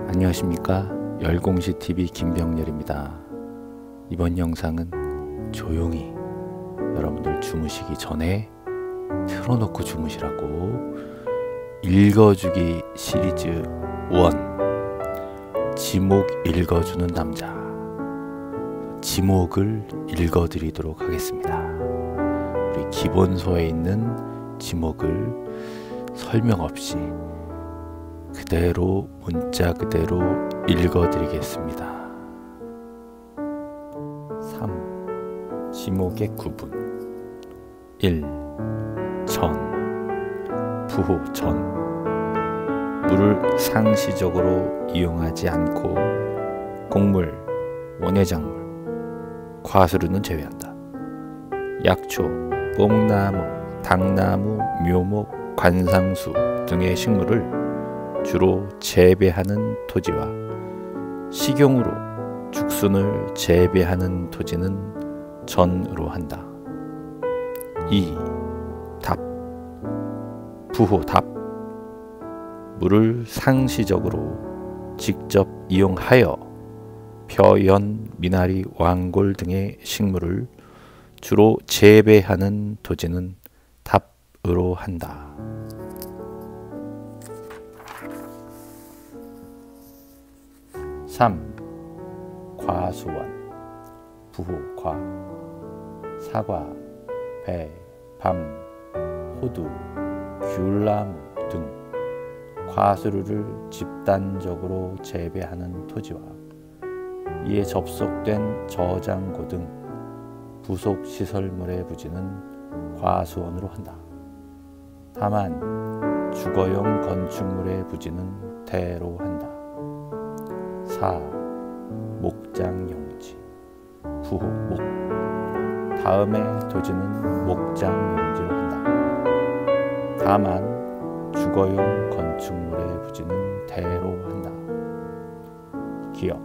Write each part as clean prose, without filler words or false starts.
안녕하십니까, 열공시TV 김병렬입니다. 이번 영상은 조용히 여러분들 주무시기 전에 틀어놓고 주무시라고 읽어주기 시리즈 1 지목 읽어주는 남자, 지목을 읽어드리도록 하겠습니다. 우리 기본서에 있는 지목을 설명 없이 그대로 문자 그대로 읽어드리겠습니다. 3. 지목의 구분. 1. 전, 부호 전. 물을 상시적으로 이용하지 않고 곡물, 원예작물, 과수류는 제외한다. 약초, 뽕나무, 당나무, 묘목, 관상수 등의 식물을 주로 재배하는 토지와 식용으로 죽순을 재배하는 토지는 전으로 한다. 2. 답, 부호 답. 물을 상시적으로 직접 이용하여 벼, 연, 미나리, 왕골 등의 식물을 주로 재배하는 토지는 답으로 한다. 3. 과수원, 부호 과. 사과, 배, 밤, 호두, 귤나무 등 과수류를 집단적으로 재배하는 토지와 이에 접속된 저장고 등 부속 시설물의 부지는 과수원으로 한다. 다만 주거용 건축물의 부지는 대로 한다. 4. 목장용지, 부호 목. 다음의 토지는 목장용지로 한다. 다만 주거용 건축물의 부지는 대로 한다. 기역,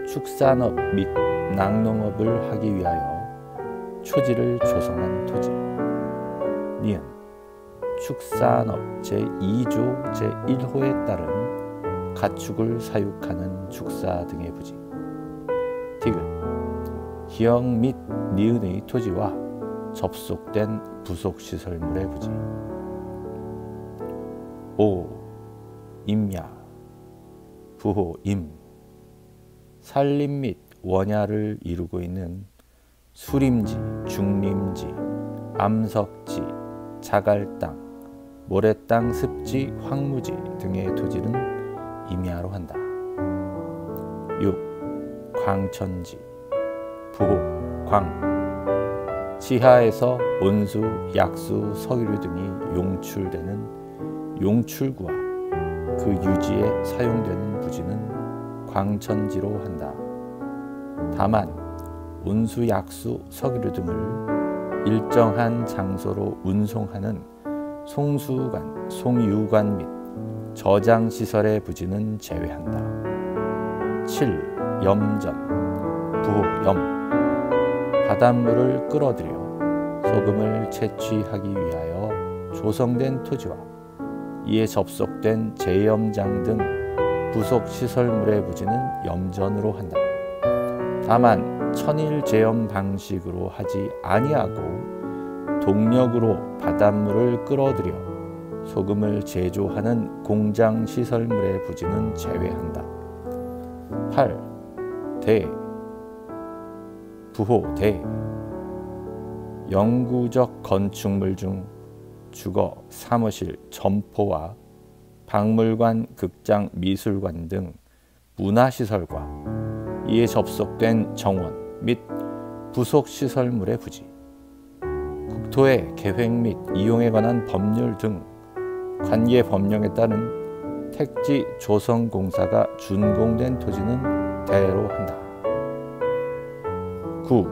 축산업 및 낙농업을 하기 위하여 초지를 조성한 토지. 니은, 축산업 제2조 제1호에 따른 가축을 사육하는 축사 등의 부지. 디귿, 기역 및 니은의 토지와 접속된 부속시설물의 부지. 5. 임야, 부호 임. 산림 및 원야를 이루고 있는 수림지, 중림지, 암석지, 자갈땅, 모래땅, 습지, 황무지 등의 토지는 임야로 한다. 6. 광천지, 부호 광. 지하에서 온수, 약수, 석유류 등이 용출되는 용출구와 그 유지에 사용되는 부지는 광천지로 한다. 다만 온수, 약수, 석유류 등을 일정한 장소로 운송하는 송수관, 송유관 및 저장시설의 부지는 제외한다. 7. 염전, 부호 염. 바닷물을 끌어들여 소금을 채취하기 위하여 조성된 토지와 이에 접속된 제염장 등 부속시설물의 부지는 염전으로 한다. 다만 천일제염 방식으로 하지 아니하고 동력으로 바닷물을 끌어들여 소금을 제조하는 공장시설물의 부지는 제외한다. 8. 대, 부호 대. 영구적 건축물 중 주거, 사무실, 점포와 박물관, 극장, 미술관 등 문화시설과 이에 접속된 정원 및 부속시설물의 부지. 국토의 계획 및 이용에 관한 법률 등 관계 법령에 따른 택지 조성공사가 준공된 토지는 대로 한다. 9.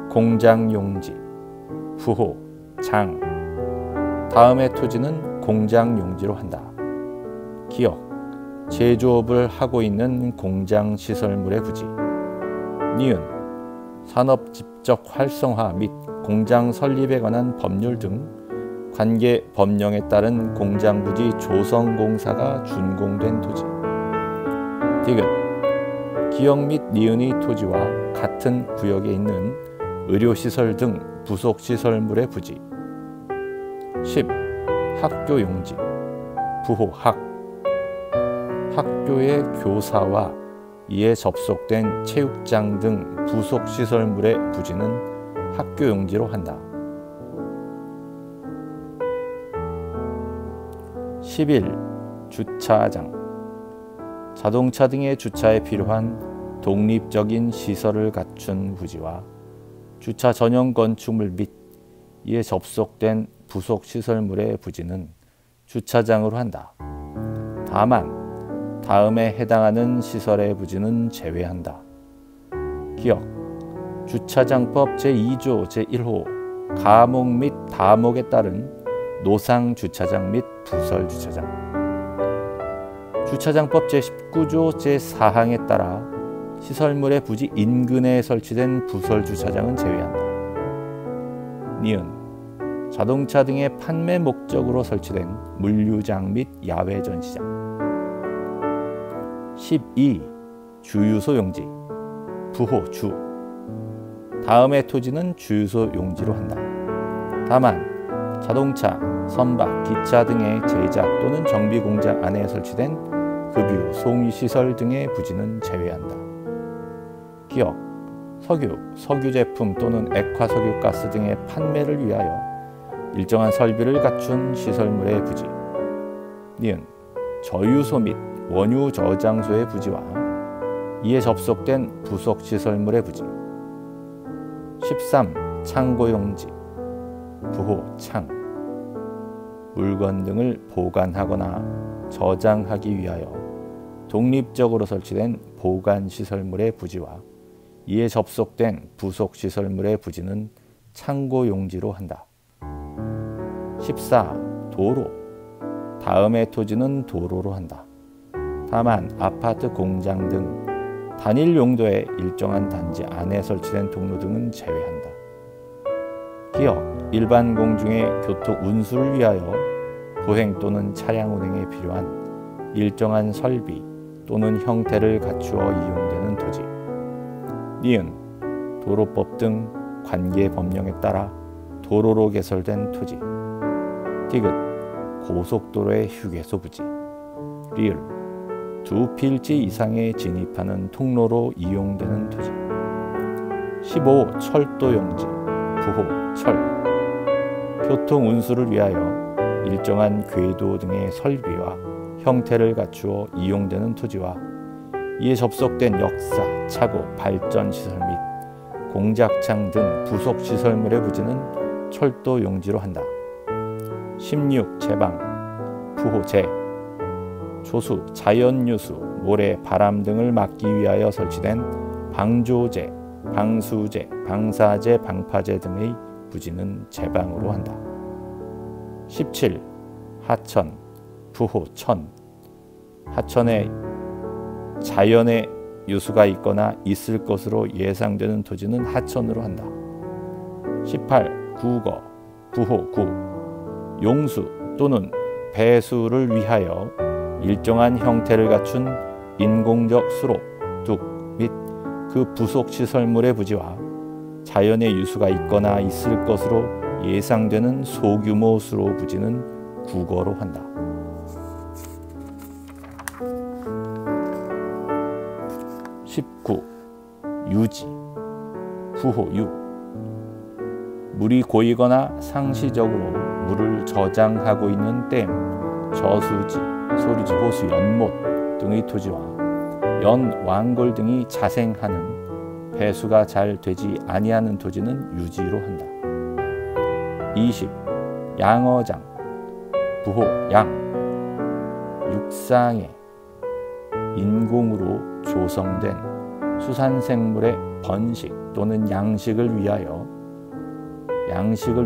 공장용지, 부호 장. 다음의 토지는 공장용지로 한다. 기역, 제조업을 하고 있는 공장시설물의 부지. 니은, 산업 집적 활성화 및 공장 설립에 관한 법률 등 관계 법령에 따른 공장부지 조성공사가 준공된 토지. 디귿 기역 및 니은의 토지와 같은 구역에 있는 의료시설 등 부속시설물의 부지. 10. 학교 용지. 부호 학. 학교의 교사와 이에 접속된 체육장 등 부속시설물의 부지는 학교 용지로 한다. 11. 주차장. 자동차 등의 주차에 필요한 독립적인 시설을 갖춘 부지와 주차 전용 건축물 및 이에 접속된 부속 시설물의 부지는 주차장으로 한다. 다만 다음에 해당하는 시설의 부지는 제외한다. 기억 주차장법 제2조 제1호 가목 및 다목에 따른 노상 주차장 및 부설 주차장. 주차장법 제19조 제4항에 따라 시설물의 부지 인근에 설치된 부설 주차장은 제외한다. 니은 자동차 등의 판매 목적으로 설치된 물류장 및 야외 전시장. 12. 주유소 용지. 부호 주. 다음의 토지는 주유소 용지로 한다. 다만 자동차, 선박, 기차 등의 제작 또는 정비 공장 안에 설치된 급유, 송유시설 등의 부지는 제외한다. 기억 석유, 석유 제품 또는 액화석유가스 등의 판매를 위하여 일정한 설비를 갖춘 시설물의 부지. 니은 저유소 및 원유 저장소의 부지와 이에 접속된 부속 시설물의 부지. 13. 창고용지. 부호 창. 물건 등을 보관하거나 저장하기 위하여 독립적으로 설치된 보관시설물의 부지와 이에 접속된 부속시설물의 부지는 창고용지로 한다. 14. 도로. 다음의 토지는 도로로 한다. 다만 아파트, 공장 등 단일 용도의 일정한 단지 안에 설치된 통로 등은 제외한다. 기억 일반 공중의 교통 운수를 위하여 보행 또는 차량 운행에 필요한 일정한 설비 또는 형태를 갖추어 이용되는 토지. 니은 도로법 등 관계 법령에 따라 도로로 개설된 토지. 디귿 고속도로의 휴게소 부지. 리을 두 필지 이상에 진입하는 통로로 이용되는 토지. 15. 철도 용지. 부호 철. 교통 운수를 위하여 일정한 궤도 등의 설비와 형태를 갖추어 이용되는 토지와 이에 접속된 역사, 차고, 발전시설 및 공작창 등 부속시설물의 부지는 철도 용지로 한다. 16. 제방. 부호 제. 조수, 자연유수, 모래, 바람 등을 막기 위하여 설치된 방조제, 방수제, 방사제, 방파제 등의 부지는 제방으로 한다. 17. 하천. 부호 천. 하천에 자연의 유수가 있거나 있을 것으로 예상되는 토지는 하천으로 한다. 18. 구거. 부호 구. 용수 또는 배수를 위하여 일정한 형태를 갖춘 인공적 수로, 둑 및 그 부속 시설물의 부지와 자연의 유수가 있거나 있을 것으로 예상되는 소규모 수로 부지는 구거로 한다. 19. 유지. 부호 유. 물이 고이거나 상시적으로 물을 저장하고 있는 댐, 저수지, 소리지, 호수, 연못 등의 토지와 연왕골 등이 자생하는 배수가 잘 되지 아니하는 토지는 유지로 한다. 20. 양어장. 부호 양. 육상에 인공으로 조성된 수산생물의 번식 또는 양식을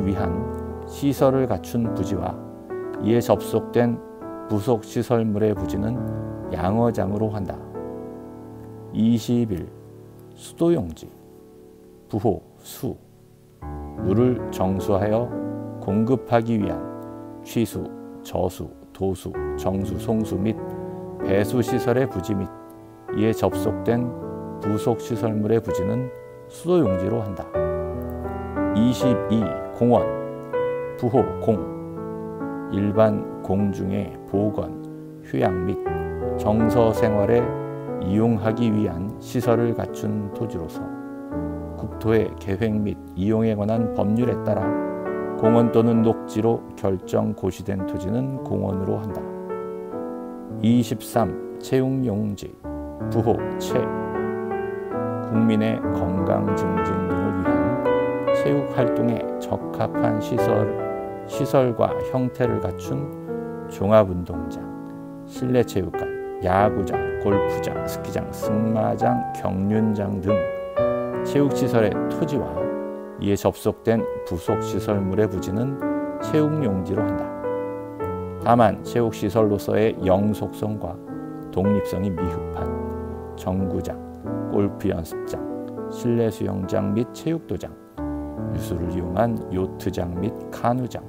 위한 시설을 갖춘 부지와 이에 접속된 부속시설물의 부지는 양어장으로 한다. 21. 수도용지. 부호 수. 물을 정수하여 공급하기 위한 취수, 저수, 도수, 정수, 송수 및 배수시설의 부지 및 이에 접속된 부속 시설물의 부지는 수도용지로 한다. 22. 공원 부호 공 일반 공중의 보건, 휴양 및 정서 생활에 이용하기 위한 시설을 갖춘 토지로서 국토의 계획 및 이용에 관한 법률에 따라 공원 또는 녹지로 결정 고시된 토지는 공원으로 한다. 23. 체육용지 부호 체 국민의 건강 증진 등을 위한 체육활동에 적합한 시설과 형태를 갖춘 종합운동장, 실내체육관, 야구장, 골프장, 스키장, 승마장, 경륜장 등 체육시설의 토지와 이에 접속된 부속시설물의 부지는 체육용지로 한다. 다만 체육시설로서의 영속성과 독립성이 미흡한 정구장, 골프 연습장, 실내 수영장 및 체육도장, 유수를 이용한 요트장 및 카누장,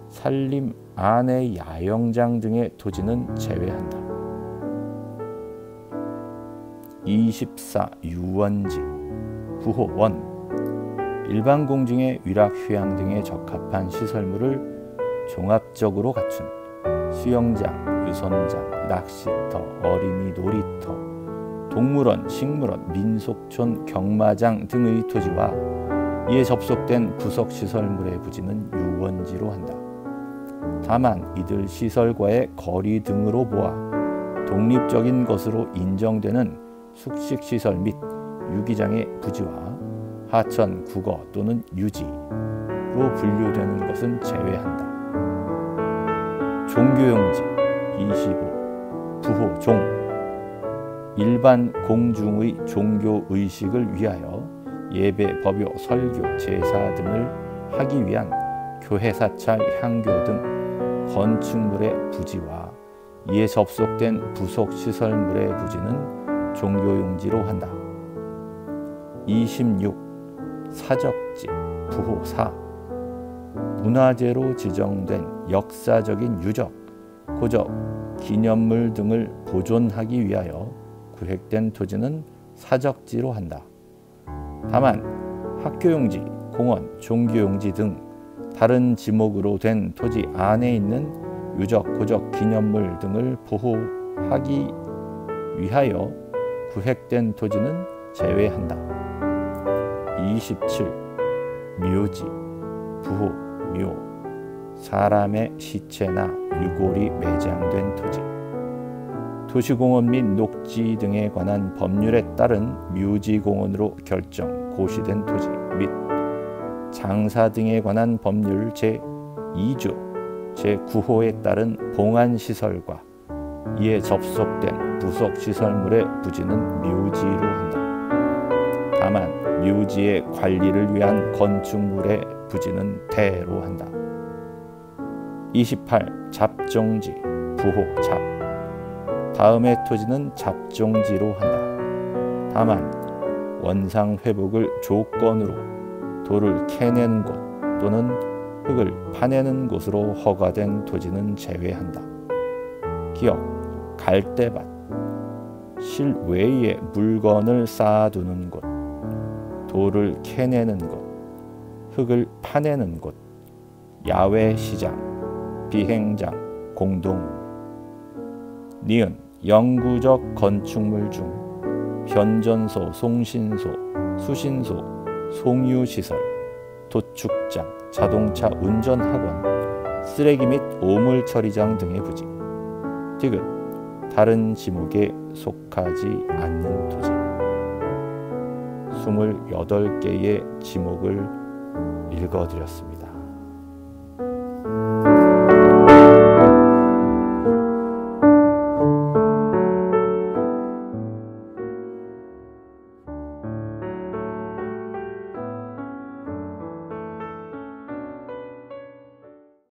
산림 안의 야영장 등의 토지는 제외한다. 24. 유원지 부호 원 일반 공중의 위락, 휴양 등에 적합한 시설물을 종합적으로 갖춘 수영장, 유선장, 낚시터, 어린이 놀이터, 동물원, 식물원, 민속촌, 경마장 등의 토지와 이에 접속된 부속시설물의 부지는 유원지로 한다. 다만 이들 시설과의 거리 등으로 보아 독립적인 것으로 인정되는 숙식시설 및 유기장의 부지와 하천, 국어 또는 유지로 분류되는 것은 제외한다. 종교용지 25. 부호 종 일반 공중의 종교의식을 위하여 예배, 법요, 설교, 제사 등을 하기 위한 교회, 사찰, 향교 등 건축물의 부지와 이에 접속된 부속시설물의 부지는 종교용지로 한다. 26. 사적지 부호 사 문화재로 지정된 역사적인 유적, 고적, 기념물 등을 보존하기 위하여 구획된 토지는 사적지로 한다. 다만 학교용지, 공원, 종교용지 등 다른 지목으로 된 토지 안에 있는 유적, 고적, 기념물 등을 보호하기 위하여 구획된 토지는 제외한다. 27. 묘지 부호 묘 사람의 시체나 유골이 매장된 토지 도시공원 및 녹지 등에 관한 법률에 따른 묘지공원으로 결정 고시된 토지 및 장사 등에 관한 법률 제2조 제9호에 따른 봉안시설과 이에 접속된 부속시설물의 부지는 묘지로 한다. 다만 묘지의 관리를 위한 건축물의 부지는 대로 한다. 28. 잡종지 부호 잡 다음의 토지는 잡종지로 한다. 다만 원상 회복을 조건으로 돌을 캐내는 곳 또는 흙을 파내는 곳으로 허가된 토지는 제외한다. 기억, 갈대밭, 실외에 물건을 쌓아두는 곳, 돌을 캐내는 곳, 흙을 파내는 곳, 야외 시장, 비행장, 공동물. 니은 영구적 건축물 중 변전소, 송신소, 수신소, 송유시설, 도축장, 자동차 운전학원, 쓰레기 및 오물 처리장 등의 부지. 디귿 다른 지목에 속하지 않는 토지. 28개의 지목을 읽어드렸습니다.